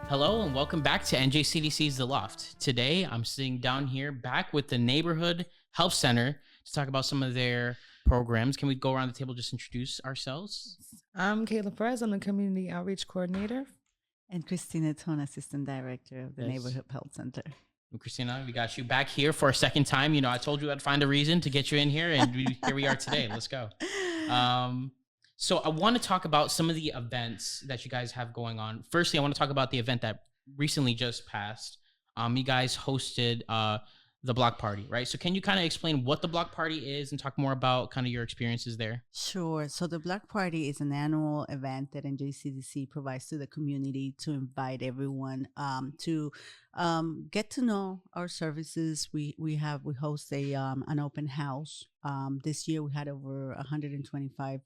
Hello and welcome back to NJCDC's The Loft. Today, I'm sitting down here back with the Neighborhood Health Center to talk about some of their programs. Can we go around the table, just introduce ourselves? I'm Keyla Perez. I'm the Community Outreach Coordinator. And Cristina, Assistant Director of the Neighborhood Health Center. And Cristina, we got you back here for a second time. You know, I told you I'd find a reason to get you in here, and here we are today. Let's go. So I want to talk about some of the events that you guys have going on. Firstly, I want to talk about the event that recently just passed. You guys hosted the block party, right? So can you kind of explain what the block party is and talk more about kind of your experiences there? Sure. So the block party is an annual event that NJCDC provides to the community to invite everyone to get to know our services. We host an open house. This year we had over 125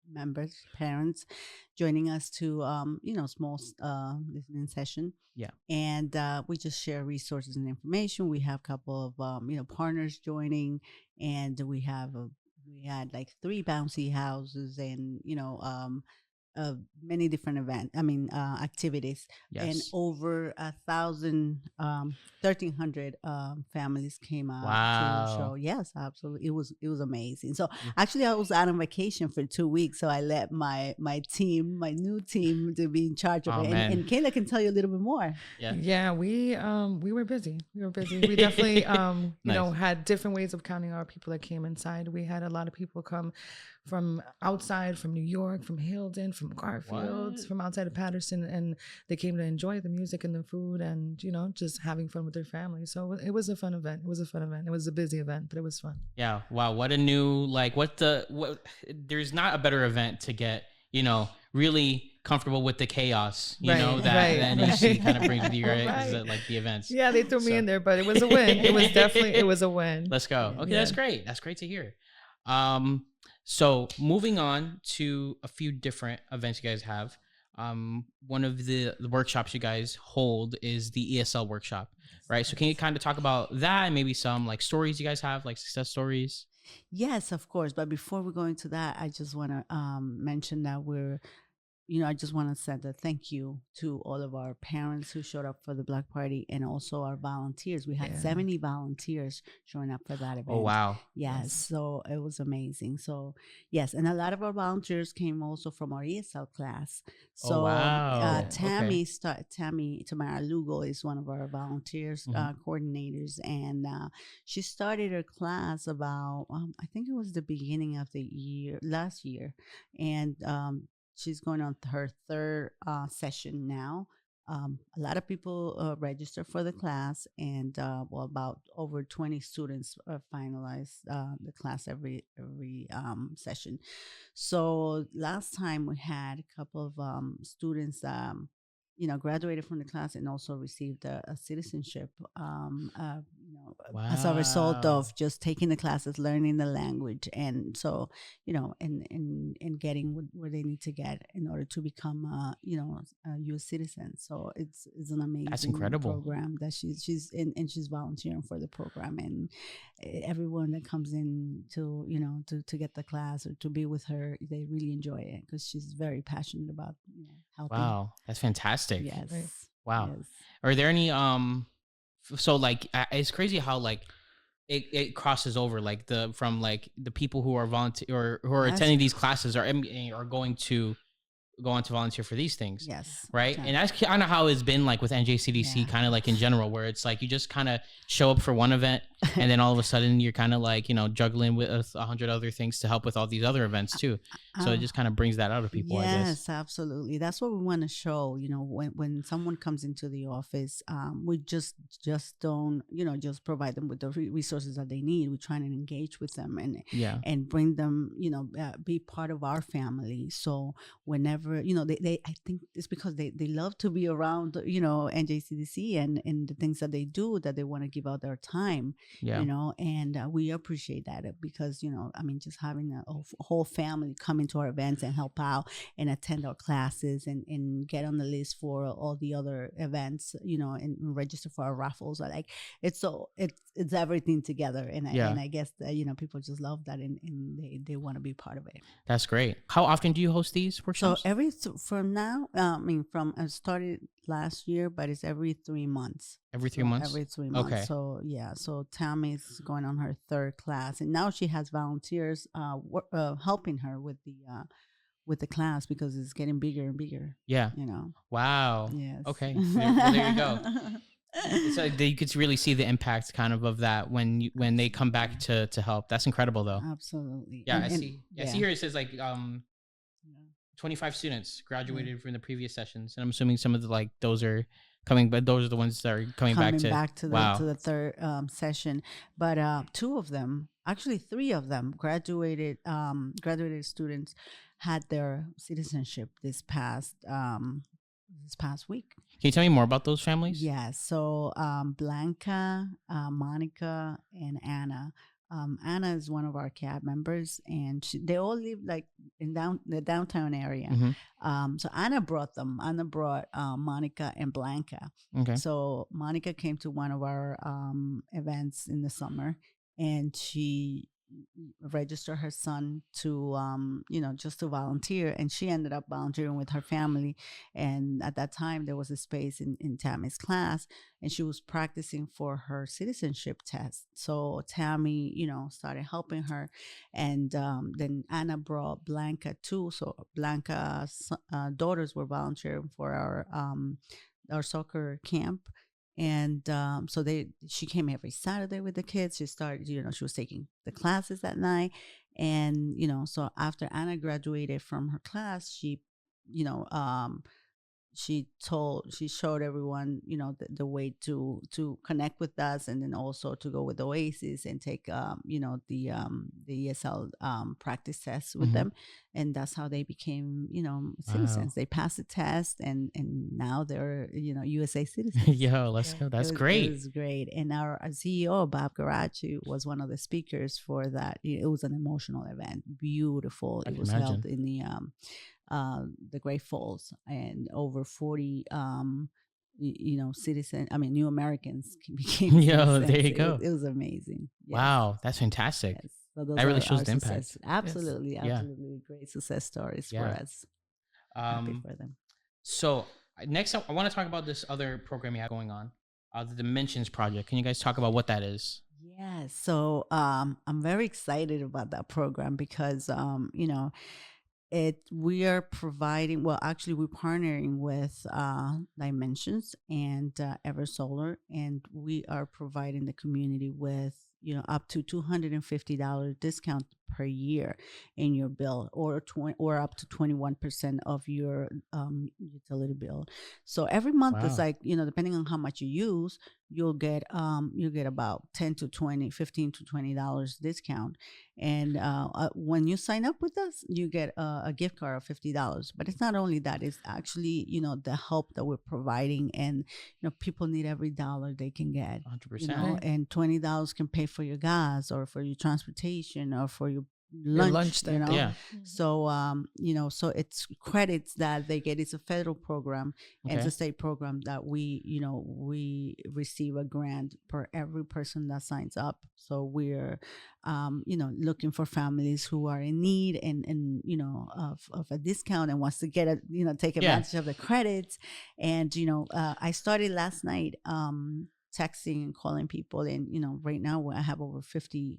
members, parents, joining us to small listening session. Yeah, and we just share resources and information. We have a couple of partners joining, and we had like 3 bouncy houses and many different activities. yes. And over 1,300 families came out Wow. to the show. Yes, absolutely. It was amazing. So actually, I was out on vacation for 2 weeks, so I let my new team, to be in charge of it. And Kayla can tell you a little bit more. Yeah, we were busy. We definitely had different ways of counting our people that came inside. We had a lot of people come from outside, from New York, from Hilden, from Garfield, from outside of Patterson, and they came to enjoy the music and the food and, just having fun with their family. So it was a fun event. It was a busy event, but it was fun. Yeah. Wow. What a new, there's not a better event to get, really comfortable with the chaos, that NHC kind of brings with you, right? The events. Yeah, they threw me in there, but it was a win. It was a win. Let's go. Okay. Yeah. That's great. That's great to hear. So moving on to a few different events you guys have. One of the workshops you guys hold is the ESL workshop, right? So can you kind of talk about that and maybe some stories you guys have, success stories? Yes, of course. But before we go into that, I just want to mention that I just want to send a thank you to all of our parents who showed up for the block party, and also our volunteers. We had 70 volunteers showing up for that event. Oh, wow. Yes. So it was amazing. So, yes. And a lot of our volunteers came also from our ESL class. So, wow. Tamara Lugo is one of our volunteers, coordinators. And she started her class about, I think it was the beginning of last year. And, she's going on her 3rd session now. A lot of people register for the class, and about over 20 students finalize the class every session. So last time we had a couple of students graduated from the class and also received a citizenship as a result of just taking the classes, learning the language, and so and getting where they need to get in order to become a U.S. citizen. So it's an amazing That's incredible program that she's volunteering for the program, and everyone that comes in to get the class or to be with her, they really enjoy it because she's very passionate about helping. Wow, that's fantastic. Yes. Wow. Yes. Are there any so it's crazy how it crosses over from the people who are volunteer or who are attending these classes are going to go on to volunteer for these things. Yes. Right. Yeah. And that's kind of how it's been with NJCDC, kind of in general, where it's you just kind of show up for one event and then all of a sudden you're kind of juggling with 100 other things to help with all these other events too. So it just kind of brings that out of people. Yes, I guess. Absolutely. That's what we want to show. When someone comes into the office, we just don't, just provide them with the resources that they need. We're trying to engage with them and bring them, be part of our family. So whenever, I think it's because they love to be around, NJCDC and the things that they do, that they want to give out their time, and we appreciate that because, just having a whole family come into our events and help out and attend our classes and get on the list for all the other events, and register for our raffles. It's everything together. And I guess that, people just love that and they want to be part of it. That's great. How often do you host these workshops? So from now, I mean, from I started last year, but it's every 3 months. Every 3 months? Every 3 months. Okay. So, yeah. So, Tammy's going on her 3rd class. And now she has volunteers helping her with the class because it's getting bigger and bigger. Yeah. You know? Wow. Yes. Okay. Well, there you go. So you could really see the impact kind of that when they come back to help. That's incredible though. Absolutely. Yeah, I see. I see here it says like 25 students graduated from the previous sessions, and I'm assuming some of the those are coming, but those are the ones that are coming back to the 3rd session. But 2 of them, actually 3 of them, graduated students had their citizenship this past week. Can you tell me more about those families? Yeah. So Blanca, Monica, and Anna. Anna is one of our CAB members, and they all live like in the downtown area. Mm-hmm. So Anna brought them. Anna brought Monica and Blanca. Okay. So Monica came to one of our events in the summer, and she register her son to just to volunteer, and she ended up volunteering with her family. And at that time there was a space in Tammy's class, and she was practicing for her citizenship test. So Tammy started helping her, and then Anna brought Blanca too. So Blanca's daughters were volunteering for our soccer camp. And so she came every Saturday with the kids. She started, she was taking the classes at night. And, so after Anna graduated from her class, she showed everyone, the way to connect with us, and then also to go with Oasis and take, the ESL practice tests with them. And that's how they became, citizens. Wow. They passed the test, and now they're, USA citizens. Yo, let's go. That's great. It was great. And our CEO, Bob Garachi, was one of the speakers for that. It was an emotional event. Beautiful. It was held in the Great Falls, and over 40 new Americans became citizens. There you go. It was amazing. Yes. Wow, that's fantastic. Yes. So that really shows the impact. Absolutely. Yes. Absolutely. Great success stories for us. Happy for them. So next I want to talk about this other program you have going on, the Dimensions Project. Can you guys talk about what that is? Yeah, so I'm very excited about that program because we are providing, we're partnering with Dimensions and Eversolar, and we are providing the community with up to $250 discount per year in your bill, or up to 21% of your utility bill. So every month is depending on how much you use, you'll get about $15 to $20 discount. And when you sign up with us, you get a gift card of $50. But it's not only that; it's actually the help that we're providing, and people need every dollar they can get. 100%. And $20 can pay for your gas, or for your transportation, or for your lunch. Yeah. So so it's credits that they get. It's a federal program. Okay. It's a state program that we receive a grant per every person that signs up. So we're looking for families who are in need and of a discount and wants to get take advantage of the credits. And I started last night texting and calling people, and right now I have over 50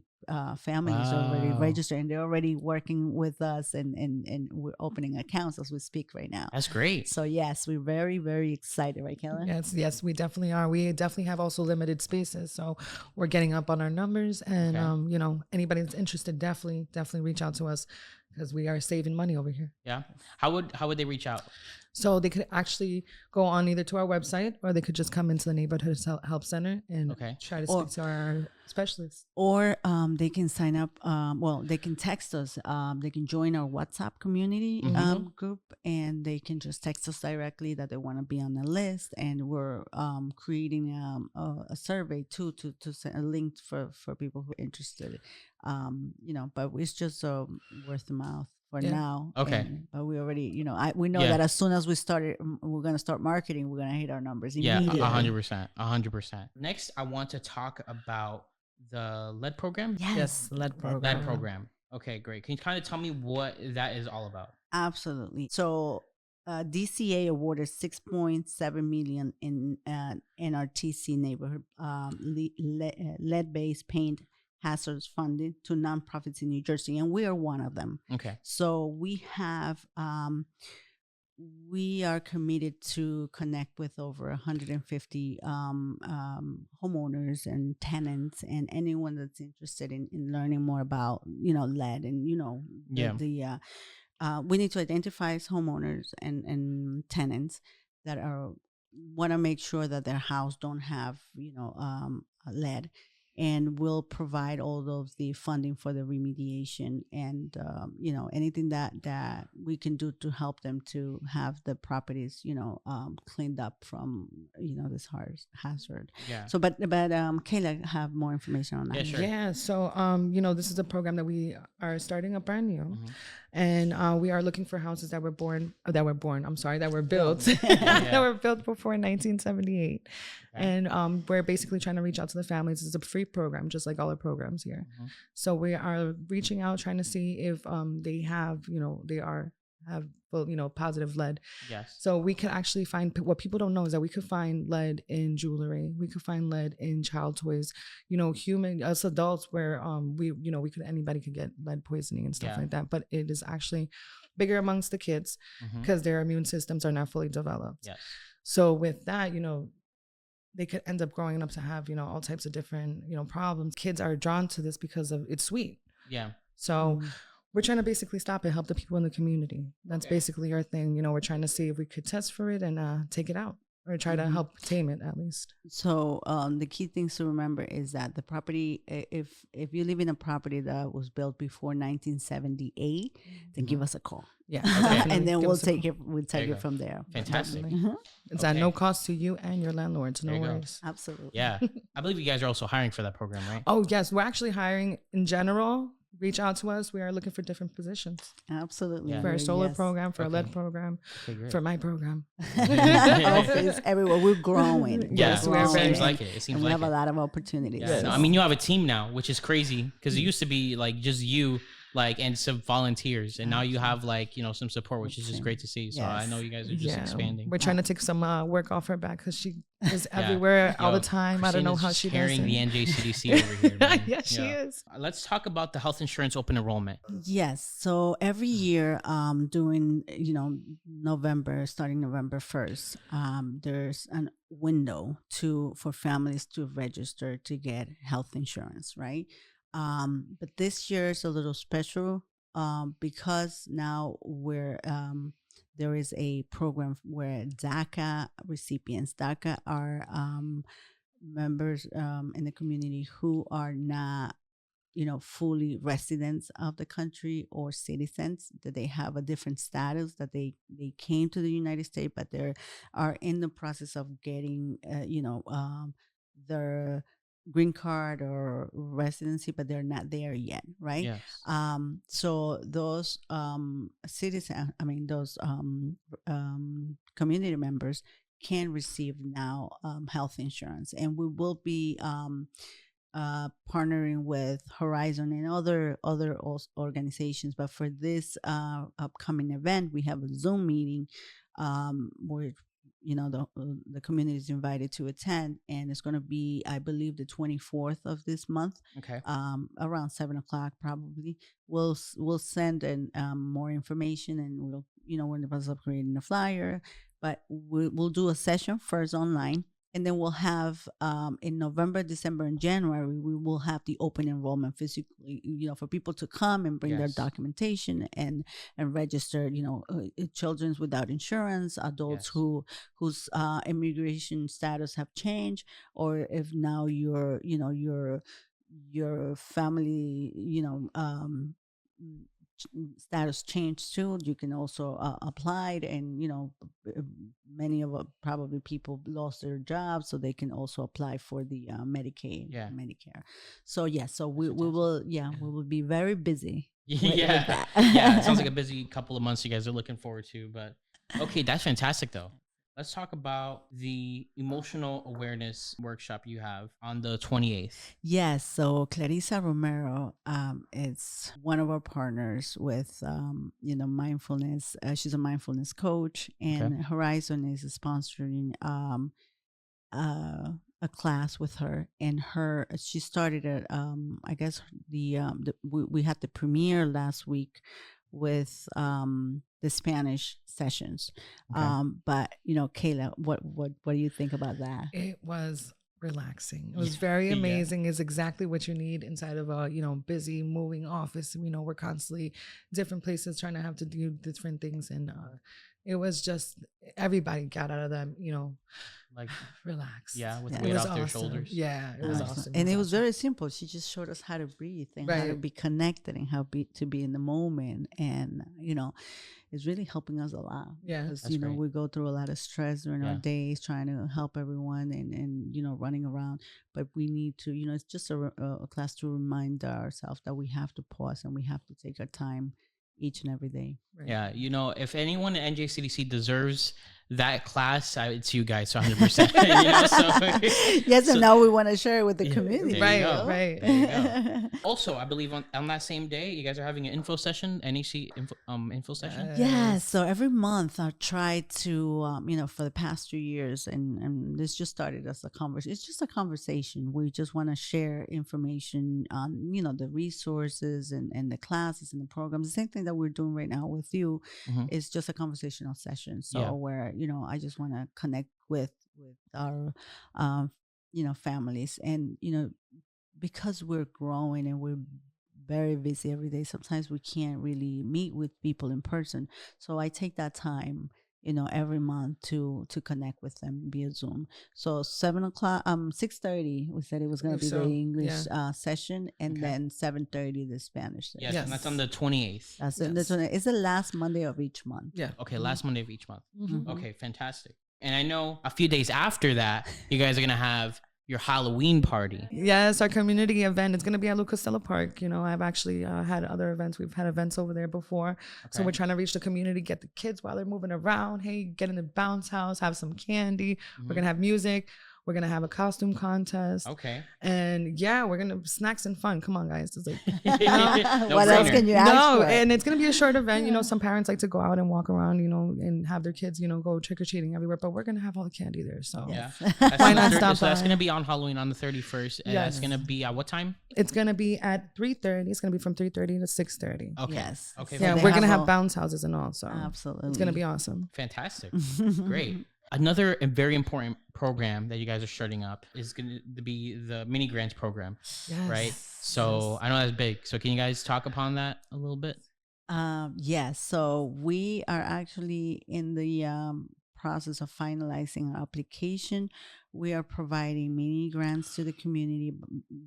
families already registered, and they're already working with us, and we're opening accounts as we speak right now. That's great. So yes, we're very, very excited, right, Keyla? Yes, we definitely are. We definitely have also limited spaces, so we're getting up on our numbers, and anybody that's interested, definitely reach out to us, because we are saving money over here. Yeah. How would they reach out? So they could actually go on either to our website, or they could just come into the Neighborhood Help Center and try to speak to our specialists. Or they can sign up. They can text us. They can join our WhatsApp community group, and they can just text us directly that they want to be on the list. And we're creating a survey too, to send a link for people who are interested. But it's just word of mouth for now. Okay. But we already, we know that as soon as we're going to start marketing, we're going to hit our numbers immediately. 100%. Next, I want to talk about the LED program. Yes, LED program. LED program. Okay, great. Can you kind of tell me what that is all about? Absolutely. So DCA awarded $6.7 million in NRTC neighborhood lead-based paint hazards funding to nonprofits in New Jersey, and we are one of them. Okay. So we have we are committed to connect with over 150 homeowners and tenants and anyone that's interested in learning more about lead and we need to identify homeowners and tenants that want to make sure that their house don't have lead, and we'll provide all of the funding for the remediation and anything that we can do to help them to have the properties cleaned up from this hazard. Yeah. So but Keyla have more information on that. Yeah, sure. Yeah, so this is a program that we are starting up brand new, and we are looking for houses that were built that were built before 1978. And we're basically trying to reach out to the families. It's a free program, just like all our programs here. So we are reaching out, trying to see if they have positive lead. Yes. So we can actually find, what people don't know is that we could find lead in jewelry. We could find lead in child toys. Us adults, where anybody could get lead poisoning and stuff like that. But it is actually bigger amongst the kids because their immune systems are not fully developed. Yes. So with that, they could end up growing up to have, all types of different, problems. Kids are drawn to this because of it's sweet. Yeah. So we're trying to basically stop it, help the people in the community. That's basically our thing. We're trying to see if we could test for it and take it out, or try to help tame it at least. So the key things to remember is that the property, if you live in a property that was built before 1978, then give us a call. Yeah, and then we'll take it from there. Fantastic. It's at no cost to you and your landlords. No worries. Absolutely. Yeah. I believe you guys are also hiring for that program, right? Oh yes, we're actually hiring in general. Reach out to us. We are looking for different positions. Absolutely. For a solar program, for a lead program, for my program. Office, everywhere. We're growing. Yeah, it seems like it. It seems we like have a lot of opportunities. Yeah. No, I mean, you have a team now, which is crazy because it used to be like just you, and some volunteers, and now you have some support, which is just great to see. So I know you guys are just expanding. We're trying to take some work off her back because she is everywhere all the time. Christina's I don't know how she does carrying it. the NJCDC over here. Man. Yes, she is. Let's talk about the health insurance open enrollment. Yes. So every year, during November, starting November 1st, there's a window for families to register to get health insurance, right? But this year is a little special because now there is a program where DACA recipients, DACA are members in the community who are not, fully residents of the country or citizens, that they have a different status, that they came to the United States, but they are in the process of getting, their green card or residency, but they're not there yet, right? Yes. So those community members can receive now health insurance, and we will be partnering with Horizon and other organizations. But for this upcoming event, we have a Zoom meeting where the community is invited to attend, and it's going to be, I believe, the 24th of this month. Okay. Around 7:00 probably. We'll send more information, and we're in the process of creating a flyer. But we'll do a session first online, and then we'll have in November, December, and January, we will have the open enrollment physically, for people to come and bring their documentation and register, children without insurance, adults whose immigration status have changed, or if now your family, status changed too, you can also apply it. And many of probably people lost their jobs, so they can also apply for the Medicaid, Medicare. So we will be very busy. Yeah, it sounds like a busy couple of months you guys are looking forward to. But okay, that's fantastic though. let's talk about the emotional awareness workshop you have on the 28th. Yes, so Clarissa Romero is one of our partners with, mindfulness. She's a mindfulness coach, and Horizon is sponsoring a class with her. And she started it. I guess we had the premiere last week with the Spanish sessions. But Kayla, what do you think about that? It was relaxing. It was very amazing. It's exactly what you need inside of a busy moving office. We're constantly different places trying to have to do different things, and it was just everybody got out of that like relax. Yeah, with weight off their shoulders. Yeah, it was awesome. And it was very simple. She just showed us how to breathe and how to be connected and to be in the moment. And, it's really helping us a lot. Yeah. Because, we go through a lot of stress during our days trying to help everyone and running around. But we need to, it's just a class to remind ourselves that we have to pause and we have to take our time each and every day. Right. Yeah. If anyone at NJCDC deserves that class, it's you guys, 100%. Yes, and now we want to share it with the community. Right. There you go. Also, I believe on that same day, you guys are having an info session, NHC info session. Yes. So every month I try to, for the past 2 years, and this just started as a conversation. It's just a conversation. We just want to share information on, the resources and the classes and the programs. The same thing that we're doing right now with you is just a conversational session. So where, I just want to connect with our, families. And, because we're growing and we're very busy every day, sometimes we can't really meet with people in person. So I take that time, every month to connect with them via Zoom. So 6:30, we said it was going to be the English session, and then 7:30 the Spanish session. Yes, and that's on the 28th. That's it's the last Monday of each month. Yeah. Okay, last Monday of each month. Okay, fantastic. And I know a few days after that, you guys are gonna have your Halloween party. Yes, our community event. It's going to be at Lucas Stella Park. I've actually had other events. We've had events over there before. So we're trying to reach the community, get the kids while they're moving around. Hey, get in the bounce house, have some candy. We're going to have music. We're going to have a costume contest. Okay. And we're going to snacks and fun. Come on, guys. It's like, what else can you ask for? And it's going to be a short event. Some parents like to go out and walk around, and have their kids, go trick-or-treating everywhere. But we're going to have all the candy there. So why not stop by? That's going to be on Halloween on the 31st. And that's going to be at what time? It's going to be at 3:30. It's going to be from 3:30 to 6:30. Okay. Yes. Okay. Yeah, we're going to have bounce houses and all. So absolutely. It's going to be awesome. Fantastic. Great. Another very important program that you guys are starting up is going to be the mini grants program, right? So I know that's big. So can you guys talk upon that a little bit? Yes. So we are actually in the process of finalizing our application. We are providing mini grants to the community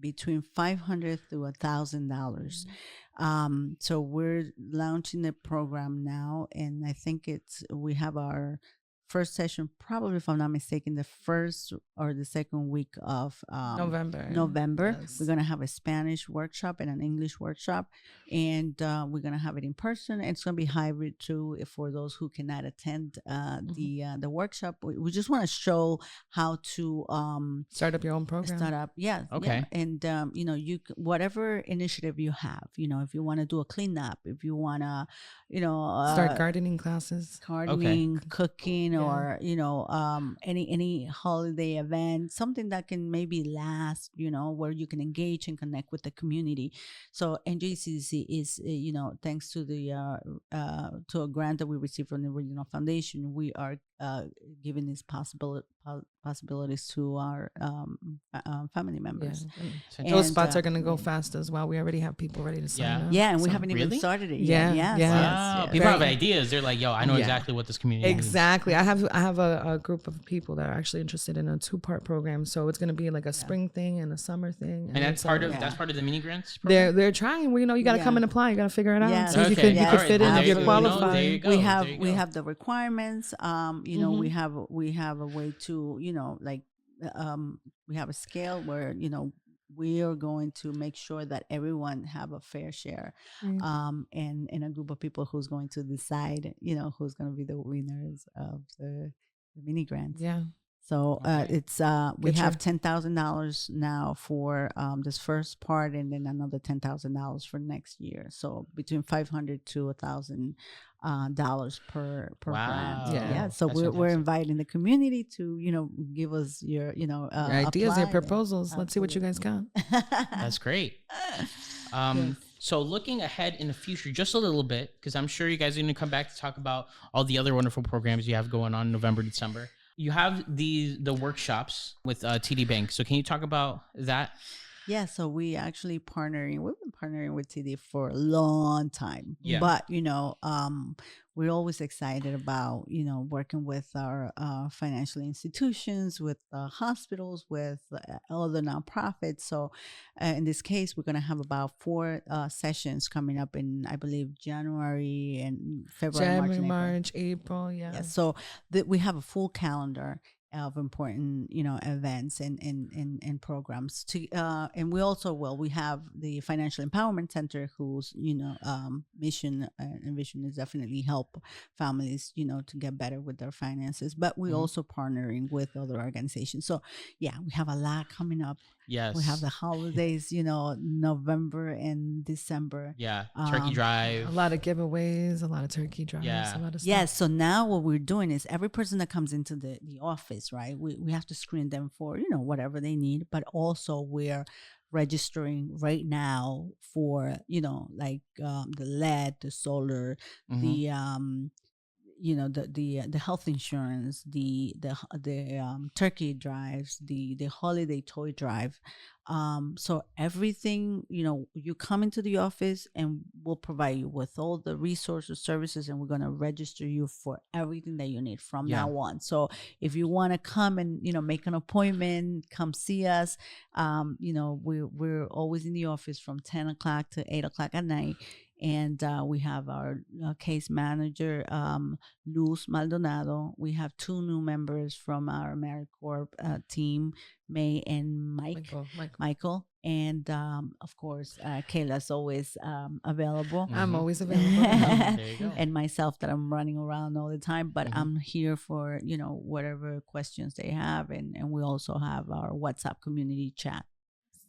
between $500 to $1,000. So we're launching the program now, and I think we have our first session, probably, if I'm not mistaken, the first or the second week of November. Yes. We're going to have a Spanish workshop and an English workshop, and we're going to have it in person. And it's going to be hybrid too for those who cannot attend the workshop. We just want to show how to start up your own program. Yeah. Okay. Yeah. And you whatever initiative you have, if you want to do a cleanup, if you want to, start gardening classes, cooking. Or any holiday event, something that can maybe last, where you can engage and connect with the community. So NJCDC is thanks to the to a grant that we received from the Regional Foundation, we are giving these possibilities to our family members. And those spots are going to go fast as well. We already have people ready to sign up. Yeah, and we haven't even started it yet. Yes. People have ideas. They're like, yo, I know exactly what this community needs. Exactly. I have a group of people that are actually interested in a 2-part program. So it's going to be like a spring thing and a summer thing. And that's part of the mini grants program? They're trying. Well, you got to come and apply. You got to figure it out. Yeah. So you could fit in if you're qualified. We have the requirements. We have a way to, we have a scale where, we are going to make sure that everyone have a fair share, and a group of people who's going to decide, who's going to be the winners of the the mini grants. Yeah. So it's we have $10,000 now for this first part, and then another $10,000 for next year. So between $500 to $1,000 per grant. Yeah. So we're inviting the community to give us your your ideas, your proposals. Let's see what you guys got. That's great. Yes. So looking ahead in the future, just a little bit, because I'm sure you guys are going to come back to talk about all the other wonderful programs you have going on in November, December. You have the workshops with TD Bank. So can you talk about that? Yeah, so we've been partnering with TD for a long time. Yeah. But, we're always excited about, working with our financial institutions, with hospitals, with other nonprofits. So in this case, we're going to have about 4 sessions coming up in, I believe, January and February, March, April. Yeah. So we have a full calendar of important events and programs and we have the Financial Empowerment Center, whose mission and vision is definitely help families to get better with their finances, but we're also partnering with other organizations. So we have a lot coming up. Yes, we have the holidays, November and December. Turkey drive, a lot of giveaways, a lot of turkey drives, a lot of stuff. Yes. So now what we're doing is every person that comes into the office, right? We have to screen them for whatever they need, but also we're registering right now for the lead, the solar, the the health insurance, the turkey drives, the holiday toy drive. So everything, you come into the office and we'll provide you with all the resources, services, and we're going to register you for everything that you need from now on. So if you want to come and, make an appointment, come see us. We're always in the office from 10 o'clock to 8 o'clock at night. And we have our case manager, Luz Maldonado. We have 2 new members from our AmeriCorps team, May and Michael. And of course, Kayla's always available. I'm always available. There you go. And myself, that I'm running around all the time, but I'm here for whatever questions they have, and we also have our WhatsApp community chat.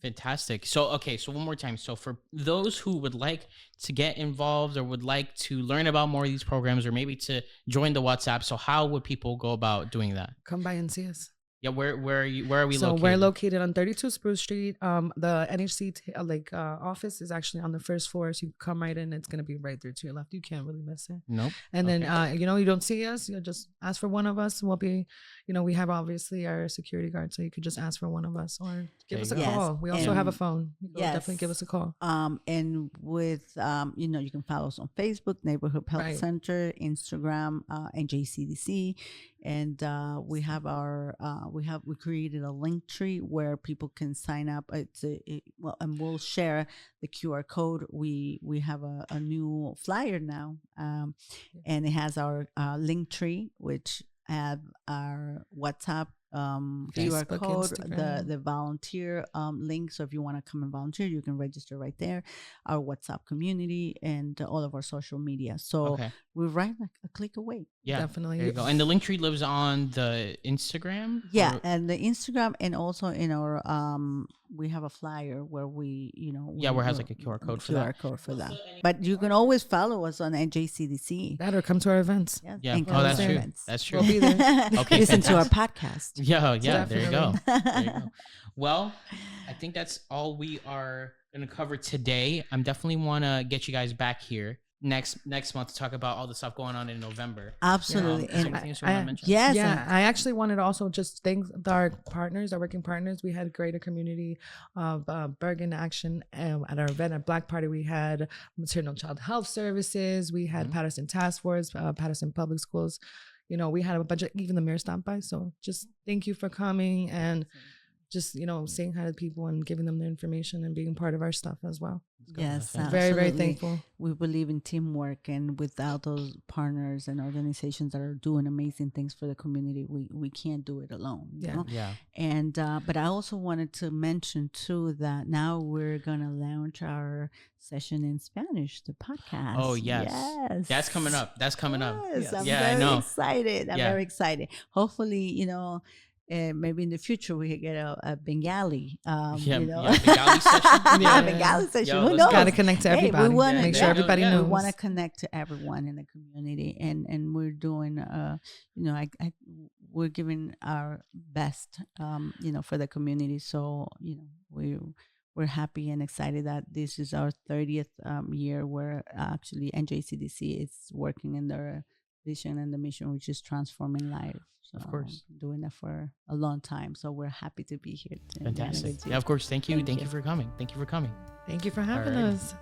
Fantastic. So one more time. So for those who would like to get involved or would like to learn about more of these programs, or maybe to join the WhatsApp, so how would people go about doing that? Come by and see us. Yeah, where are we located? So we're located on 32 Spruce Street. The NHC office is actually on the first floor, so you come right in. It's gonna be right there to your left. You can't really miss it. Nope. And then you don't see us, you just ask for one of us. We'll be, we have obviously our security guard, so you could just ask for one of us or give us a call. We also have a phone. Definitely give us a call. And with you can follow us on Facebook, Neighborhood Health Center, Instagram, NJCDC. And we have we created a link tree where people can sign up. And we'll share the QR code. We have a new flyer now, and it has our link tree, which have our WhatsApp QR code, the volunteer link. So if you want to come and volunteer, you can register right there. Our WhatsApp community and all of our social media. So we're right a click away. Yeah, definitely. There you go. And the link tree lives on the Instagram. Yeah, and the Instagram, and also in our we have a flyer where we where it has like a QR code for that. But you can always follow us on NJCDC. That or come to our events. Yeah. Oh, that's true. That's true. We'll be there. Okay. Listen to our podcast. Yeah. There you go. Well, I think that's all we are going to cover today. I'm definitely want to get you guys back here next month to talk about all the stuff going on in November. Absolutely. Is there anything else you want to mention? Yes. Yeah, I actually wanted to also just thank our partners, our working partners. We had greater community of Bergen Action at our event at Black Party. We had Maternal Child Health Services. We had Patterson Task Force, Patterson Public Schools. We had a bunch of, even the mayor stopped by. So just thank you for coming, and just, saying hi to people and giving them the information and being part of our stuff as well. Yes, very, very thankful. We believe in teamwork, and without those partners and organizations that are doing amazing things for the community, we can't do it alone. You know? And but I also wanted to mention too that now we're gonna launch our session in Spanish, the podcast. Oh yes, that's coming up. Yes. I'm very excited. Hopefully, maybe in the future we could get a Bengali, Bengali session. Bengali session. Who knows? Got to connect to everybody. We want to make sure everybody knows. We want to connect to everyone in the community, and we're doing, we're giving our best, for the community. So, we're happy and excited that this is our 30th year where actually NJCDC is working in their vision and the mission, which is transforming life. So of course, doing that for a long time. So we're happy to be here. Fantastic. Yeah, of course. Thank you. Thank you for coming. Thank you for coming. Thank you for having us.